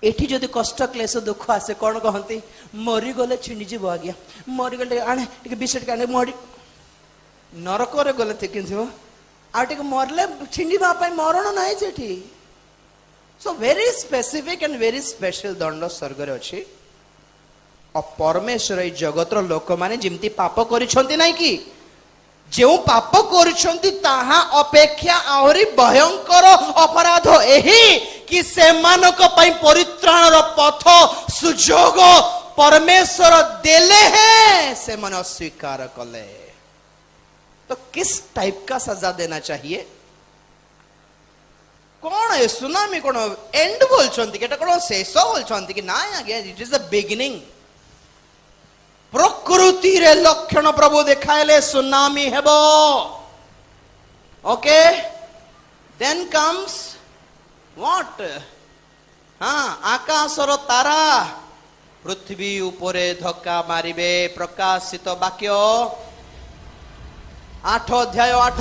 एठी जदि कष्ट क्लेश दुख आसे कौन कहती मरीगले छिंडीज आज्ञा मरीगले आने टे विषय आने मरी नरक गले ठीक आटे मरले छिंडा मरण ना so very specific and very special दंड स्वर्ग रे अच्छी और परमेश्वर ये जगतर लोक माने जिमती पाप करिसंती नाही कि जो पाप करिसंती ताहा अपेक्षा आहुरी भयंकर अपराध एही कि सेमानक पई परित्राणर पथ सुजोग परमेश्वर देले हैं से मन अस्वीकार कले तो किस टाइप का सजा देना चाहिए कौन है सुनामी कौन एंड बोलछंती केटा कौन शेष बोलछंती कि ना आगे इट इज द बिगिनिंग प्रकृति रे लक्षण प्रभु देखाइले सुनामी हेबो ओके देन कम्स व्हाट हाँ आकाशर तारा पृथ्वी उपरे धक्का मारिबे प्रकाशित वाक्य 8 अध्याय 8